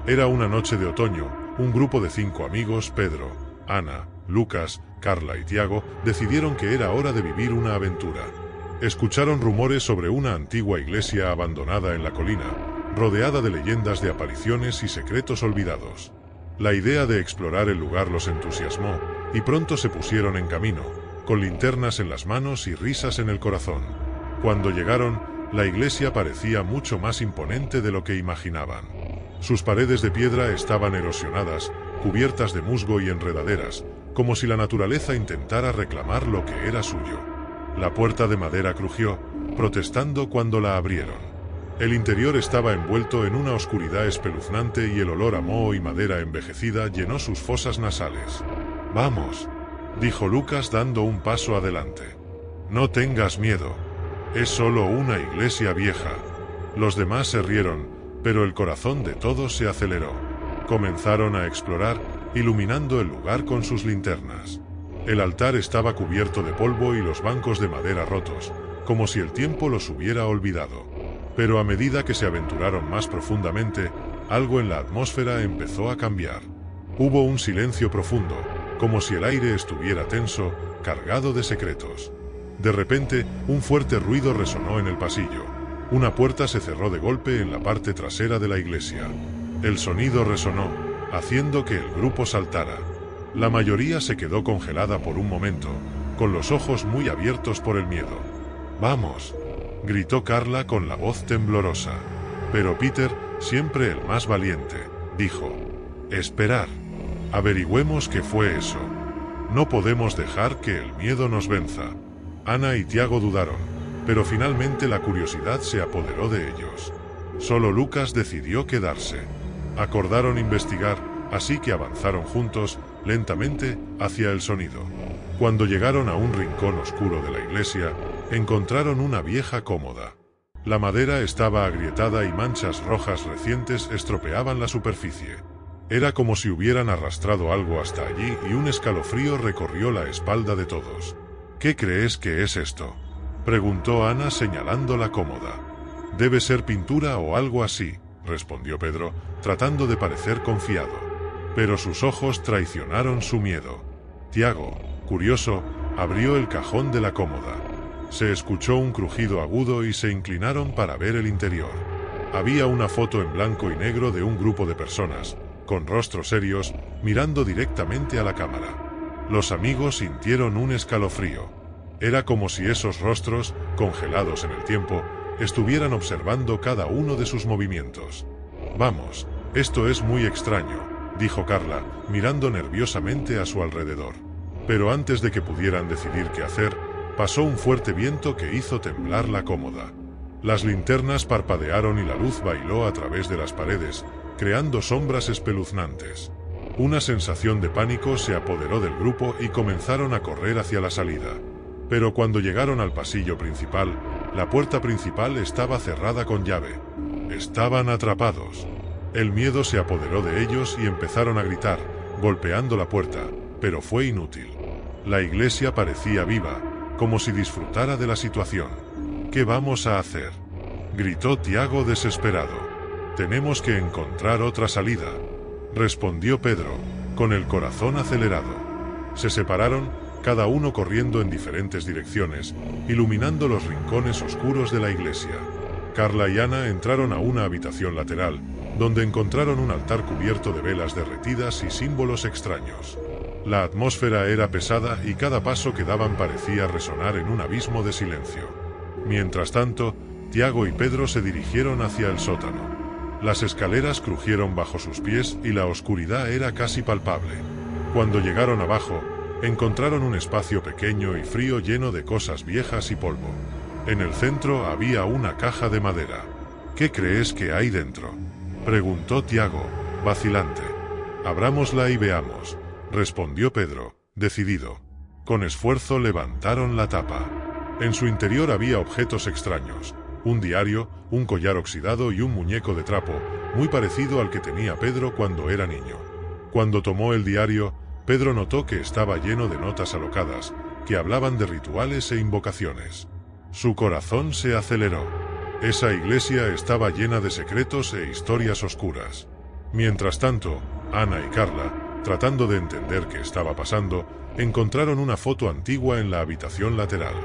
Era una noche de otoño. Un grupo de 5 amigos, Pedro, Ana, Lucas, Carla y Tiago, decidieron que era hora de vivir una aventura. Escucharon rumores sobre una antigua iglesia abandonada en la colina, rodeada de leyendas de apariciones y secretos olvidados. La idea de explorar el lugar los entusiasmó, y pronto se pusieron en camino, con linternas en las manos y risas en el corazón. Cuando llegaron, la iglesia parecía mucho más imponente de lo que imaginaban. Sus paredes de piedra estaban erosionadas, cubiertas de musgo y enredaderas, como si la naturaleza intentara reclamar lo que era suyo. La puerta de madera crujió, protestando cuando la abrieron. El interior estaba envuelto en una oscuridad espeluznante y el olor a moho y madera envejecida llenó sus fosas nasales. «Vamos», dijo Lucas dando un paso adelante. «No tengas miedo. Es solo una iglesia vieja». Los demás se rieron, pero el corazón de todos se aceleró. Comenzaron a explorar, iluminando el lugar con sus linternas. El altar estaba cubierto de polvo y los bancos de madera rotos, como si el tiempo los hubiera olvidado. Pero a medida que se aventuraron más profundamente, algo en la atmósfera empezó a cambiar. Hubo un silencio profundo, como si el aire estuviera tenso, cargado de secretos. De repente, un fuerte ruido resonó en el pasillo. Una puerta se cerró de golpe en la parte trasera de la iglesia. El sonido resonó, haciendo que el grupo saltara. La mayoría se quedó congelada por un momento, con los ojos muy abiertos por el miedo. «Vamos», gritó Carla con la voz temblorosa. Pero Peter, siempre el más valiente, dijo: «Esperar. Averigüemos qué fue eso. No podemos dejar que el miedo nos venza». Ana y Tiago dudaron, pero finalmente la curiosidad se apoderó de ellos. Solo Lucas decidió quedarse. Acordaron investigar, así que avanzaron juntos, lentamente, hacia el sonido. Cuando llegaron a un rincón oscuro de la iglesia, encontraron una vieja cómoda. La madera estaba agrietada y manchas rojas recientes estropeaban la superficie. Era como si hubieran arrastrado algo hasta allí y un escalofrío recorrió la espalda de todos. «¿Qué crees que es esto?», preguntó Ana señalando la cómoda. «Debe ser pintura o algo así», respondió Pedro, tratando de parecer confiado. Pero sus ojos traicionaron su miedo. Tiago, curioso, abrió el cajón de la cómoda. Se escuchó un crujido agudo y se inclinaron para ver el interior. Había una foto en blanco y negro de un grupo de personas, con rostros serios, mirando directamente a la cámara. Los amigos sintieron un escalofrío. Era como si esos rostros, congelados en el tiempo, estuvieran observando cada uno de sus movimientos. «Vamos, esto es muy extraño», dijo Carla, mirando nerviosamente a su alrededor. Pero antes de que pudieran decidir qué hacer, pasó un fuerte viento que hizo temblar la cómoda. Las linternas parpadearon y la luz bailó a través de las paredes, creando sombras espeluznantes. Una sensación de pánico se apoderó del grupo y comenzaron a correr hacia la salida. Pero cuando llegaron al pasillo principal, la puerta principal estaba cerrada con llave. Estaban atrapados. El miedo se apoderó de ellos y empezaron a gritar, golpeando la puerta, pero fue inútil. La iglesia parecía viva, como si disfrutara de la situación. «¿Qué vamos a hacer?», gritó Tiago desesperado. «Tenemos que encontrar otra salida», respondió Pedro, con el corazón acelerado. Se separaron, cada uno corriendo en diferentes direcciones, iluminando los rincones oscuros de la iglesia. Carla y Ana entraron a una habitación lateral, donde encontraron un altar cubierto de velas derretidas y símbolos extraños. La atmósfera era pesada y cada paso que daban parecía resonar en un abismo de silencio. Mientras tanto, Tiago y Pedro se dirigieron hacia el sótano. Las escaleras crujieron bajo sus pies y la oscuridad era casi palpable. Cuando llegaron abajo, encontraron un espacio pequeño y frío lleno de cosas viejas y polvo. En el centro había una caja de madera. «¿Qué crees que hay dentro?», preguntó Tiago, vacilante. «Abrámosla y veamos», respondió Pedro, decidido. Con esfuerzo levantaron la tapa. En su interior había objetos extraños. Un diario, un collar oxidado y un muñeco de trapo, muy parecido al que tenía Pedro cuando era niño. Cuando tomó el diario, Pedro notó que estaba lleno de notas alocadas, que hablaban de rituales e invocaciones. Su corazón se aceleró. Esa iglesia estaba llena de secretos e historias oscuras. Mientras tanto, Ana y Carla, tratando de entender qué estaba pasando, encontraron una foto antigua en la habitación lateral.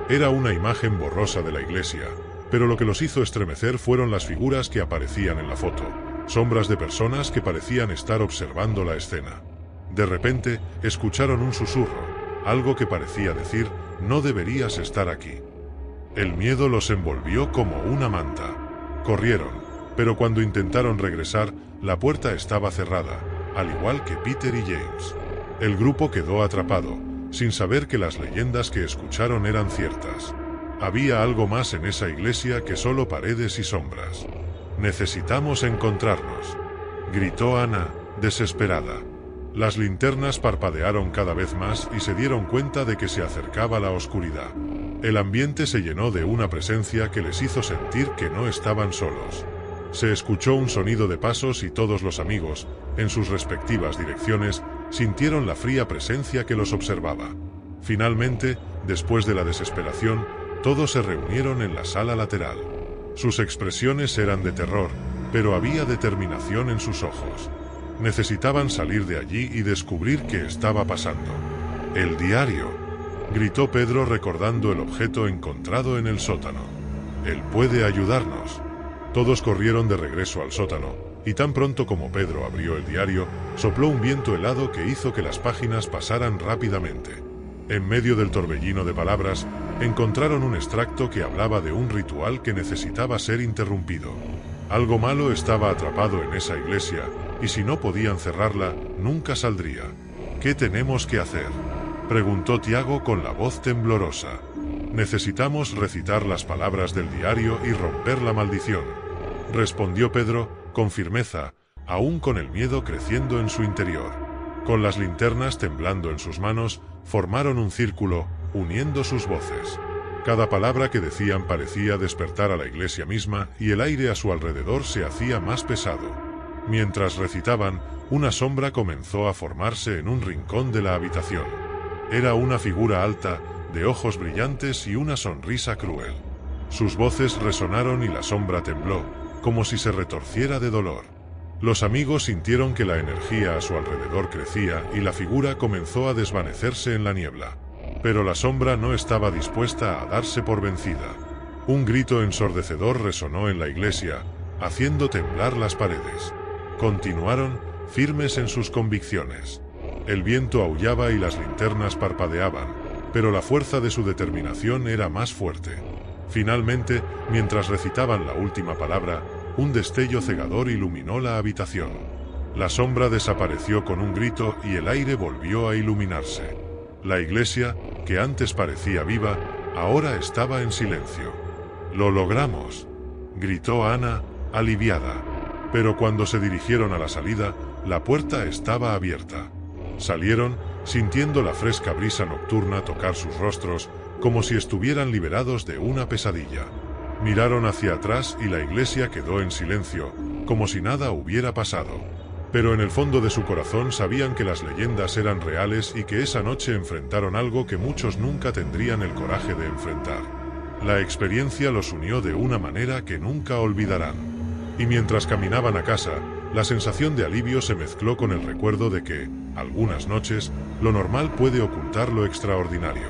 Era una imagen borrosa de la iglesia, pero lo que los hizo estremecer fueron las figuras que aparecían en la foto, sombras de personas que parecían estar observando la escena. De repente, escucharon un susurro, algo que parecía decir, no deberías estar aquí. El miedo los envolvió como una manta. Corrieron, pero cuando intentaron regresar, la puerta estaba cerrada, al igual que Peter y James. El grupo quedó atrapado, sin saber que las leyendas que escucharon eran ciertas. Había algo más en esa iglesia que solo paredes y sombras. «Necesitamos encontrarnos», gritó Ana, desesperada. Las linternas parpadearon cada vez más y se dieron cuenta de que se acercaba la oscuridad. El ambiente se llenó de una presencia que les hizo sentir que no estaban solos. Se escuchó un sonido de pasos y todos los amigos, en sus respectivas direcciones, sintieron la fría presencia que los observaba. Finalmente, después de la desesperación, todos se reunieron en la sala lateral. Sus expresiones eran de terror, pero había determinación en sus ojos. Necesitaban salir de allí y descubrir qué estaba pasando. «El diario», gritó Pedro recordando el objeto encontrado en el sótano. «Él puede ayudarnos». Todos corrieron de regreso al sótano, y tan pronto como Pedro abrió el diario, sopló un viento helado que hizo que las páginas pasaran rápidamente. En medio del torbellino de palabras, encontraron un extracto que hablaba de un ritual que necesitaba ser interrumpido. Algo malo estaba atrapado en esa iglesia, y si no podían cerrarla, nunca saldría. «¿Qué tenemos que hacer?», preguntó Tiago con la voz temblorosa. «Necesitamos recitar las palabras del diario y romper la maldición», respondió Pedro, con firmeza, aún con el miedo creciendo en su interior. Con las linternas temblando en sus manos, formaron un círculo, uniendo sus voces. Cada palabra que decían parecía despertar a la iglesia misma y el aire a su alrededor se hacía más pesado. Mientras recitaban, una sombra comenzó a formarse en un rincón de la habitación. Era una figura alta, de ojos brillantes y una sonrisa cruel. Sus voces resonaron y la sombra tembló, como si se retorciera de dolor. Los amigos sintieron que la energía a su alrededor crecía y la figura comenzó a desvanecerse en la niebla. Pero la sombra no estaba dispuesta a darse por vencida. Un grito ensordecedor resonó en la iglesia, haciendo temblar las paredes. Continuaron, firmes en sus convicciones. El viento aullaba y las linternas parpadeaban, pero la fuerza de su determinación era más fuerte. Finalmente, mientras recitaban la última palabra, un destello cegador iluminó la habitación. La sombra desapareció con un grito y el aire volvió a iluminarse. La iglesia, que antes parecía viva, ahora estaba en silencio. «Lo logramos», gritó Ana, aliviada. Pero cuando se dirigieron a la salida, la puerta estaba abierta. Salieron, sintiendo la fresca brisa nocturna tocar sus rostros, como si estuvieran liberados de una pesadilla. Miraron hacia atrás y la iglesia quedó en silencio, como si nada hubiera pasado. Pero en el fondo de su corazón sabían que las leyendas eran reales y que esa noche enfrentaron algo que muchos nunca tendrían el coraje de enfrentar. La experiencia los unió de una manera que nunca olvidarán. Y mientras caminaban a casa, la sensación de alivio se mezcló con el recuerdo de que, algunas noches, lo normal puede ocultar lo extraordinario.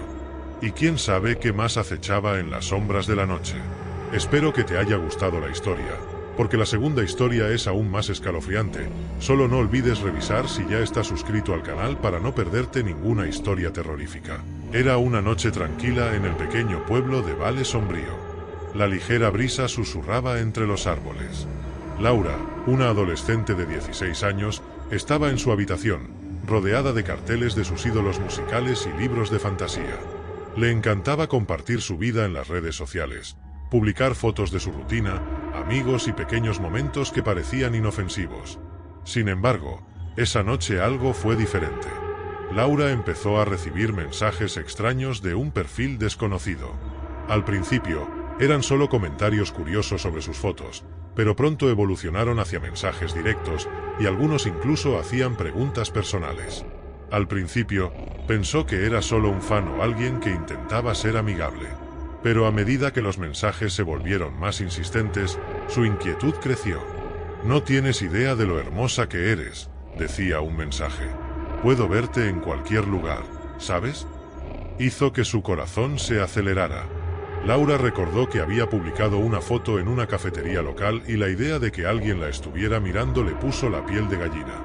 Y quién sabe qué más acechaba en las sombras de la noche. Espero que te haya gustado la historia, porque la segunda historia es aún más escalofriante. Solo no olvides revisar si ya estás suscrito al canal para no perderte ninguna historia terrorífica. Era una noche tranquila en el pequeño pueblo de Vale Sombrío. La ligera brisa susurraba entre los árboles. Laura, una adolescente de 16 años, estaba en su habitación, rodeada de carteles de sus ídolos musicales y libros de fantasía. Le encantaba compartir su vida en las redes sociales, publicar fotos de su rutina, amigos y pequeños momentos que parecían inofensivos. Sin embargo, esa noche algo fue diferente. Laura empezó a recibir mensajes extraños de un perfil desconocido. Al principio, eran solo comentarios curiosos sobre sus fotos, pero pronto evolucionaron hacia mensajes directos y algunos incluso hacían preguntas personales. Al principio, pensó que era solo un fan o alguien que intentaba ser amigable. Pero a medida que los mensajes se volvieron más insistentes, su inquietud creció. No tienes idea de lo hermosa que eres, decía un mensaje. Puedo verte en cualquier lugar, ¿sabes? Hizo que su corazón se acelerara. Laura recordó que había publicado una foto en una cafetería local y la idea de que alguien la estuviera mirando le puso la piel de gallina.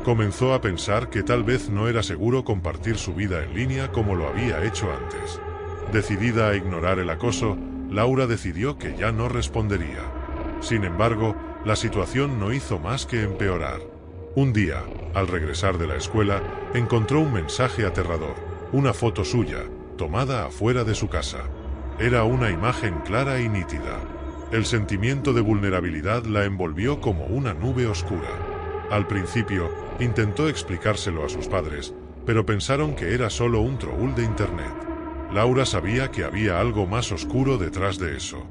Comenzó a pensar que tal vez no era seguro compartir su vida en línea como lo había hecho antes. Decidida a ignorar el acoso, Laura decidió que ya no respondería. Sin embargo, la situación no hizo más que empeorar. Un día, al regresar de la escuela, encontró un mensaje aterrador, una foto suya, tomada afuera de su casa. Era una imagen clara y nítida. El sentimiento de vulnerabilidad la envolvió como una nube oscura. Al principio, intentó explicárselo a sus padres, pero pensaron que era solo un troll de internet. Laura sabía que había algo más oscuro detrás de eso.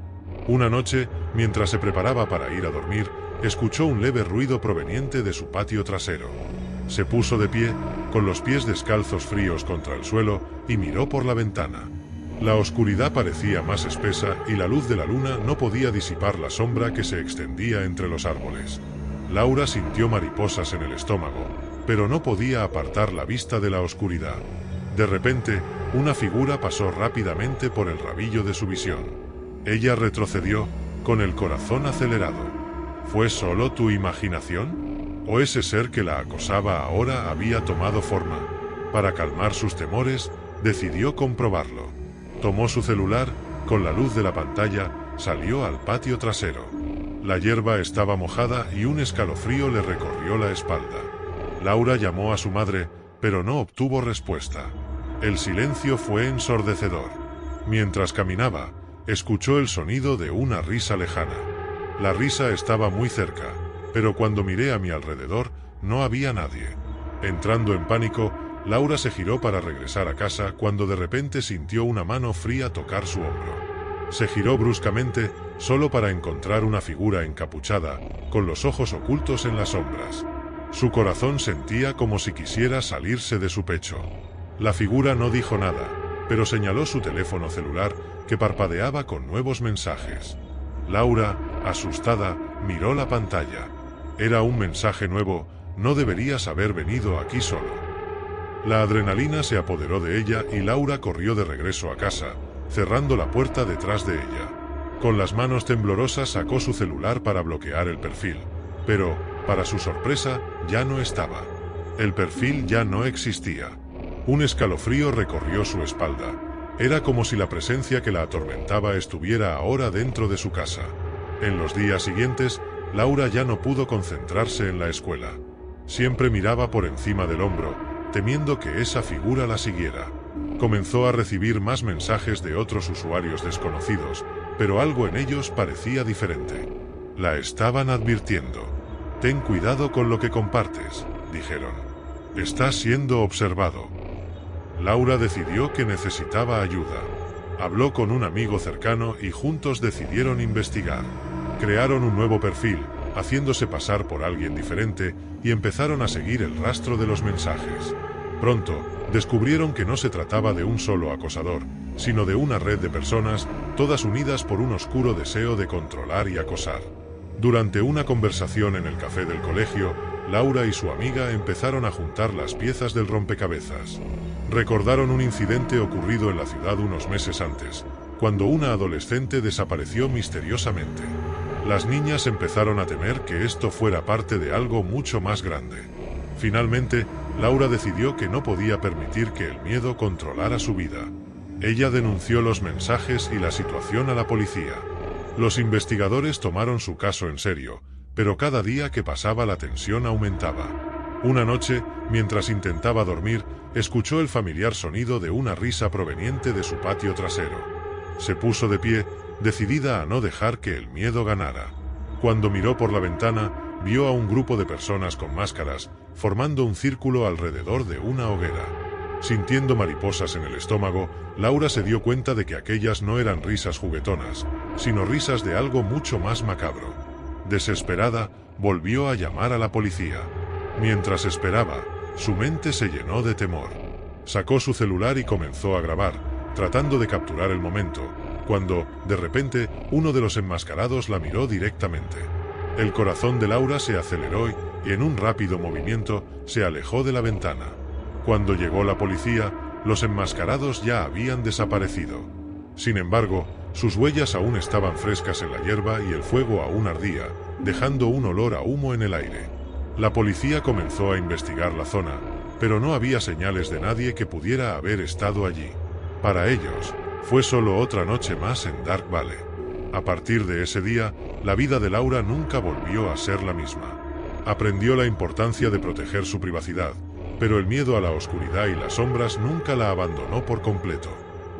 Una noche, mientras se preparaba para ir a dormir, escuchó un leve ruido proveniente de su patio trasero. Se puso de pie, con los pies descalzos fríos contra el suelo, y miró por la ventana. La oscuridad parecía más espesa y la luz de la luna no podía disipar la sombra que se extendía entre los árboles. Laura sintió mariposas en el estómago, pero no podía apartar la vista de la oscuridad. De repente, una figura pasó rápidamente por el rabillo de su visión. Ella retrocedió, con el corazón acelerado. ¿Fue solo tu imaginación? ¿O ese ser que la acosaba ahora había tomado forma? Para calmar sus temores, decidió comprobarlo. Tomó su celular, con la luz de la pantalla, salió al patio trasero. La hierba estaba mojada y un escalofrío le recorrió la espalda. Laura llamó a su madre, pero no obtuvo respuesta. El silencio fue ensordecedor. Mientras caminaba, escuchó el sonido de una risa lejana. La risa estaba muy cerca, pero cuando miré a mi alrededor, no había nadie. Entrando en pánico, Laura se giró para regresar a casa cuando de repente sintió una mano fría tocar su hombro. Se giró bruscamente, solo para encontrar una figura encapuchada, con los ojos ocultos en las sombras. Su corazón sentía como si quisiera salirse de su pecho. La figura no dijo nada, pero señaló su teléfono celular, que parpadeaba con nuevos mensajes. Laura, asustada, miró la pantalla. Era un mensaje nuevo: no deberías haber venido aquí solo. La adrenalina se apoderó de ella y Laura corrió de regreso a casa, cerrando la puerta detrás de ella. Con las manos temblorosas sacó su celular para bloquear el perfil, pero, para su sorpresa, ya no estaba. El perfil ya no existía. Un escalofrío recorrió su espalda. Era como si la presencia que la atormentaba estuviera ahora dentro de su casa. En los días siguientes, Laura ya no pudo concentrarse en la escuela. Siempre miraba por encima del hombro, temiendo que esa figura la siguiera. Comenzó a recibir más mensajes de otros usuarios desconocidos, pero algo en ellos parecía diferente. La estaban advirtiendo. «Ten cuidado con lo que compartes», dijeron. «Estás siendo observado». Laura decidió que necesitaba ayuda. Habló con un amigo cercano y juntos decidieron investigar. Crearon un nuevo perfil, haciéndose pasar por alguien diferente, y empezaron a seguir el rastro de los mensajes. Pronto, descubrieron que no se trataba de un solo acosador, sino de una red de personas, todas unidas por un oscuro deseo de controlar y acosar. Durante una conversación en el café del colegio, Laura y su amiga empezaron a juntar las piezas del rompecabezas. Recordaron un incidente ocurrido en la ciudad unos meses antes, cuando una adolescente desapareció misteriosamente. Las niñas empezaron a temer que esto fuera parte de algo mucho más grande. Finalmente, Laura decidió que no podía permitir que el miedo controlara su vida. Ella denunció los mensajes y la situación a la policía. Los investigadores tomaron su caso en serio, pero cada día que pasaba la tensión aumentaba. Una noche, mientras intentaba dormir, escuchó el familiar sonido de una risa proveniente de su patio trasero. Se puso de pie, decidida a no dejar que el miedo ganara. Cuando miró por la ventana, vio a un grupo de personas con máscaras, formando un círculo alrededor de una hoguera. Sintiendo mariposas en el estómago, Laura se dio cuenta de que aquellas no eran risas juguetonas, sino risas de algo mucho más macabro. Desesperada, volvió a llamar a la policía. Mientras esperaba, su mente se llenó de temor. Sacó su celular y comenzó a grabar, tratando de capturar el momento, cuando, de repente, uno de los enmascarados la miró directamente. El corazón de Laura se aceleró y, en un rápido movimiento, se alejó de la ventana. Cuando llegó la policía, los enmascarados ya habían desaparecido. Sin embargo, sus huellas aún estaban frescas en la hierba y el fuego aún ardía, dejando un olor a humo en el aire. La policía comenzó a investigar la zona, pero no había señales de nadie que pudiera haber estado allí. Para ellos, fue solo otra noche más en Dark Valley. A partir de ese día, la vida de Laura nunca volvió a ser la misma. Aprendió la importancia de proteger su privacidad, pero el miedo a la oscuridad y las sombras nunca la abandonó por completo.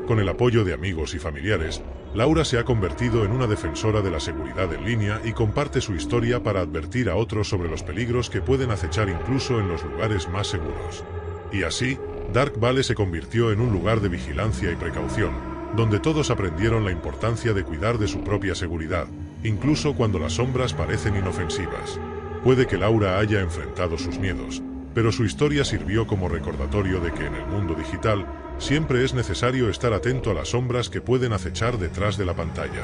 Con el apoyo de amigos y familiares, Laura se ha convertido en una defensora de la seguridad en línea y comparte su historia para advertir a otros sobre los peligros que pueden acechar incluso en los lugares más seguros. Y así, Dark Valley se convirtió en un lugar de vigilancia y precaución, donde todos aprendieron la importancia de cuidar de su propia seguridad, incluso cuando las sombras parecen inofensivas. Puede que Laura haya enfrentado sus miedos, pero su historia sirvió como recordatorio de que en el mundo digital siempre es necesario estar atento a las sombras que pueden acechar detrás de la pantalla.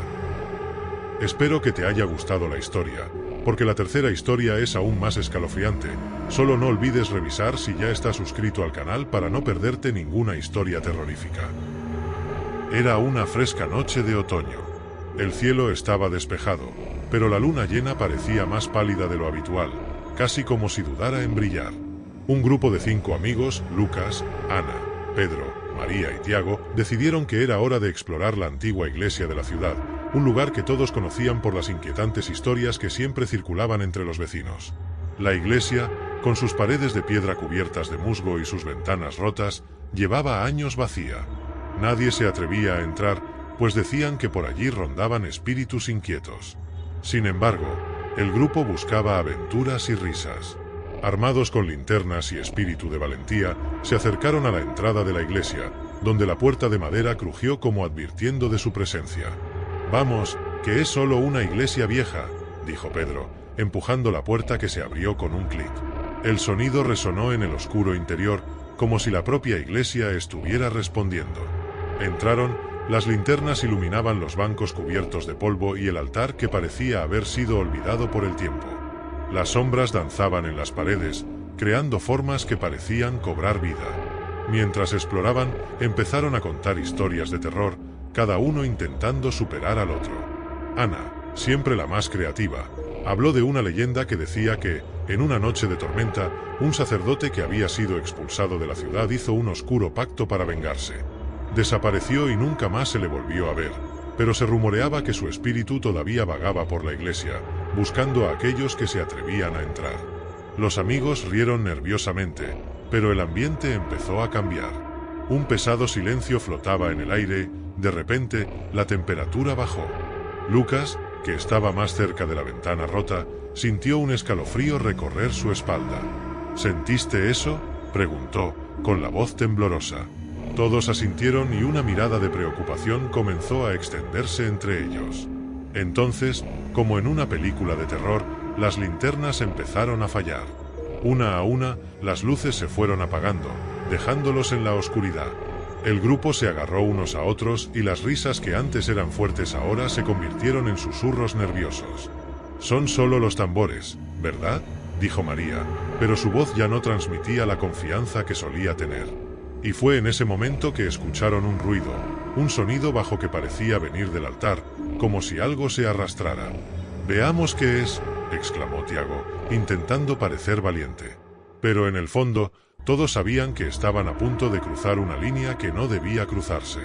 Espero que te haya gustado la historia, porque la tercera historia es aún más escalofriante. Solo no olvides revisar si ya estás suscrito al canal para no perderte ninguna historia terrorífica. Era una fresca noche de otoño. El cielo estaba despejado, pero la luna llena parecía más pálida de lo habitual, casi como si dudara en brillar. Un grupo de 5 amigos, Lucas, Ana, Pedro, María y Tiago, decidieron que era hora de explorar la antigua iglesia de la ciudad, un lugar que todos conocían por las inquietantes historias que siempre circulaban entre los vecinos. La iglesia, con sus paredes de piedra cubiertas de musgo y sus ventanas rotas, llevaba años vacía. Nadie se atrevía a entrar, pues decían que por allí rondaban espíritus inquietos. Sin embargo, el grupo buscaba aventuras y risas. Armados con linternas y espíritu de valentía, se acercaron a la entrada de la iglesia, donde la puerta de madera crujió como advirtiendo de su presencia. «Vamos, que es solo una iglesia vieja», dijo Pedro, empujando la puerta que se abrió con un clic. El sonido resonó en el oscuro interior, como si la propia iglesia estuviera respondiendo. Entraron, las linternas iluminaban los bancos cubiertos de polvo y el altar que parecía haber sido olvidado por el tiempo. Las sombras danzaban en las paredes, creando formas que parecían cobrar vida. Mientras exploraban, empezaron a contar historias de terror, cada uno intentando superar al otro. Ana, siempre la más creativa, habló de una leyenda que decía que, en una noche de tormenta, un sacerdote que había sido expulsado de la ciudad hizo un oscuro pacto para vengarse. Desapareció y nunca más se le volvió a ver, pero se rumoreaba que su espíritu todavía vagaba por la iglesia, buscando a aquellos que se atrevían a entrar. Los amigos rieron nerviosamente, pero el ambiente empezó a cambiar. Un pesado silencio flotaba en el aire. De repente, la temperatura bajó. Lucas, que estaba más cerca de la ventana rota, sintió un escalofrío recorrer su espalda. ¿Sentiste eso?, preguntó, con la voz temblorosa. Todos asintieron y una mirada de preocupación comenzó a extenderse entre ellos. Entonces, como en una película de terror, las linternas empezaron a fallar. Una a una, las luces se fueron apagando, dejándolos en la oscuridad. El grupo se agarró unos a otros y las risas que antes eran fuertes ahora se convirtieron en susurros nerviosos. «Son solo los tambores, ¿verdad?», dijo María, pero su voz ya no transmitía la confianza que solía tener. Y fue en ese momento que escucharon un ruido, un sonido bajo que parecía venir del altar, como si algo se arrastrara. «Veamos qué es», exclamó Tiago, intentando parecer valiente. Pero en el fondo, todos sabían que estaban a punto de cruzar una línea que no debía cruzarse.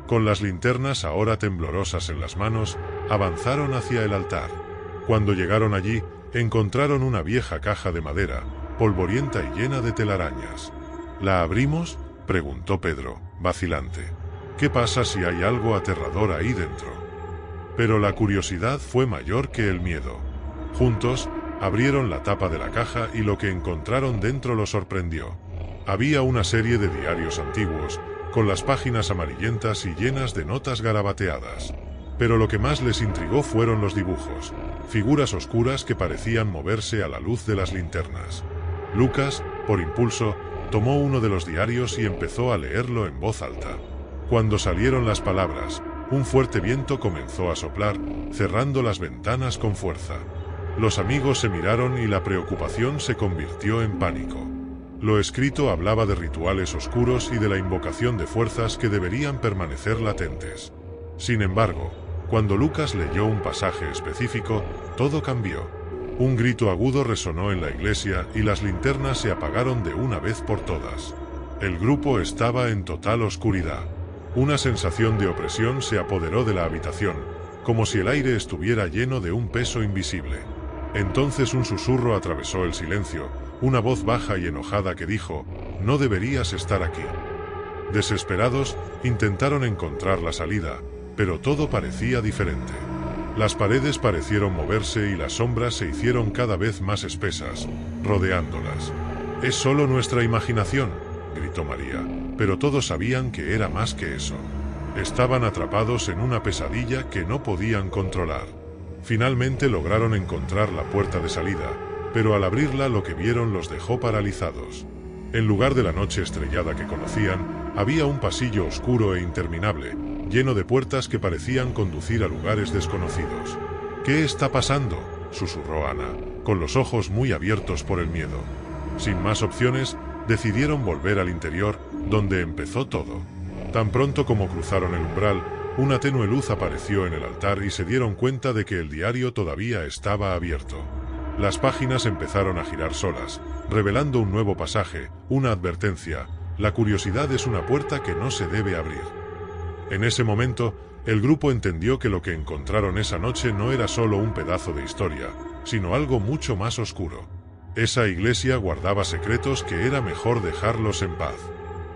Con las linternas ahora temblorosas en las manos, avanzaron hacia el altar. Cuando llegaron allí, encontraron una vieja caja de madera, polvorienta y llena de telarañas. «¿La abrimos?», preguntó Pedro, vacilante. «¿Qué pasa si hay algo aterrador ahí dentro?». Pero la curiosidad fue mayor que el miedo. Juntos, abrieron la tapa de la caja y lo que encontraron dentro los sorprendió. Había una serie de diarios antiguos, con las páginas amarillentas y llenas de notas garabateadas. Pero lo que más les intrigó fueron los dibujos, figuras oscuras que parecían moverse a la luz de las linternas. Lucas, por impulso, tomó uno de los diarios y empezó a leerlo en voz alta. Cuando salieron las palabras, un fuerte viento comenzó a soplar, cerrando las ventanas con fuerza. Los amigos se miraron y la preocupación se convirtió en pánico. Lo escrito hablaba de rituales oscuros y de la invocación de fuerzas que deberían permanecer latentes. Sin embargo, cuando Lucas leyó un pasaje específico, todo cambió. Un grito agudo resonó en la iglesia y las linternas se apagaron de una vez por todas. El grupo estaba en total oscuridad. Una sensación de opresión se apoderó de la habitación, como si el aire estuviera lleno de un peso invisible. Entonces un susurro atravesó el silencio, una voz baja y enojada que dijo: «No deberías estar aquí». Desesperados, intentaron encontrar la salida, pero todo parecía diferente. Las paredes parecieron moverse y las sombras se hicieron cada vez más espesas, rodeándolas. «Es solo nuestra imaginación», gritó María, pero todos sabían que era más que eso. Estaban atrapados en una pesadilla que no podían controlar. Finalmente lograron encontrar la puerta de salida, pero al abrirla lo que vieron los dejó paralizados. En lugar de la noche estrellada que conocían, había un pasillo oscuro e interminable, lleno de puertas que parecían conducir a lugares desconocidos. «¿Qué está pasando?», susurró Ana, con los ojos muy abiertos por el miedo. Sin más opciones, decidieron volver al interior, donde empezó todo. Tan pronto como cruzaron el umbral, una tenue luz apareció en el altar y se dieron cuenta de que el diario todavía estaba abierto. Las páginas empezaron a girar solas, revelando un nuevo pasaje, una advertencia: «La curiosidad es una puerta que no se debe abrir». En ese momento, el grupo entendió que lo que encontraron esa noche no era solo un pedazo de historia, sino algo mucho más oscuro. Esa iglesia guardaba secretos que era mejor dejarlos en paz.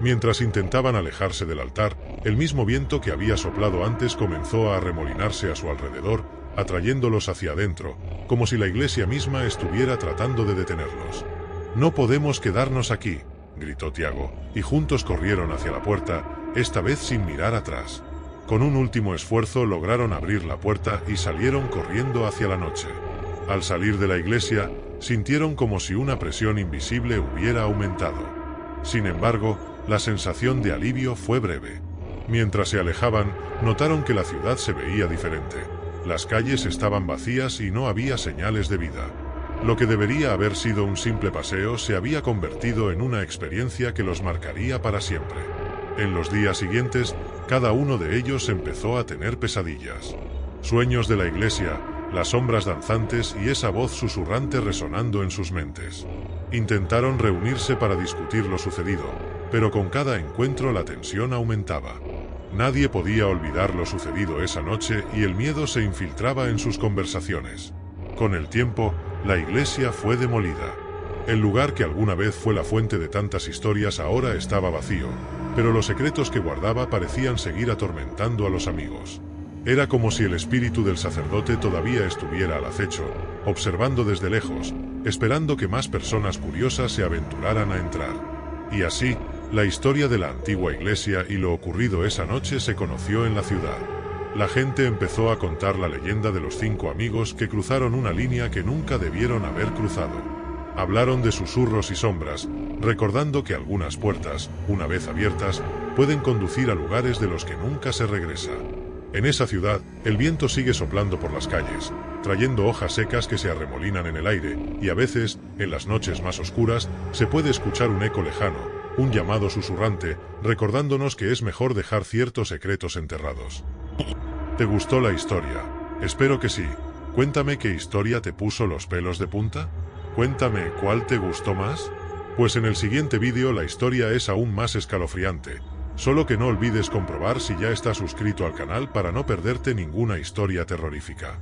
Mientras intentaban alejarse del altar, el mismo viento que había soplado antes comenzó a arremolinarse a su alrededor, atrayéndolos hacia adentro, como si la iglesia misma estuviera tratando de detenerlos. «No podemos quedarnos aquí», gritó Tiago, y juntos corrieron hacia la puerta, esta vez sin mirar atrás. Con un último esfuerzo lograron abrir la puerta y salieron corriendo hacia la noche. Al salir de la iglesia, sintieron como si una presión invisible hubiera aumentado. Sin embargo, la sensación de alivio fue breve. Mientras se alejaban, notaron que la ciudad se veía diferente. Las calles estaban vacías y no había señales de vida. Lo que debería haber sido un simple paseo se había convertido en una experiencia que los marcaría para siempre. En los días siguientes, cada uno de ellos empezó a tener pesadillas. Sueños de la iglesia, las sombras danzantes y esa voz susurrante resonando en sus mentes. Intentaron reunirse para discutir lo sucedido, pero con cada encuentro la tensión aumentaba. Nadie podía olvidar lo sucedido esa noche y el miedo se infiltraba en sus conversaciones. Con el tiempo, la iglesia fue demolida. El lugar que alguna vez fue la fuente de tantas historias ahora estaba vacío, pero los secretos que guardaba parecían seguir atormentando a los amigos. Era como si el espíritu del sacerdote todavía estuviera al acecho, observando desde lejos, esperando que más personas curiosas se aventuraran a entrar. Y así, la historia de la antigua iglesia y lo ocurrido esa noche se conoció en la ciudad. La gente empezó a contar la leyenda de los 5 amigos que cruzaron una línea que nunca debieron haber cruzado. Hablaron de susurros y sombras, recordando que algunas puertas, una vez abiertas, pueden conducir a lugares de los que nunca se regresa. En esa ciudad, el viento sigue soplando por las calles, trayendo hojas secas que se arremolinan en el aire, y a veces, en las noches más oscuras, se puede escuchar un eco lejano, un llamado susurrante, recordándonos que es mejor dejar ciertos secretos enterrados. ¿Te gustó la historia? Espero que sí. Cuéntame qué historia te puso los pelos de punta. Cuéntame cuál te gustó más. Pues en el siguiente vídeo la historia es aún más escalofriante. Solo que no olvides comprobar si ya estás suscrito al canal para no perderte ninguna historia terrorífica.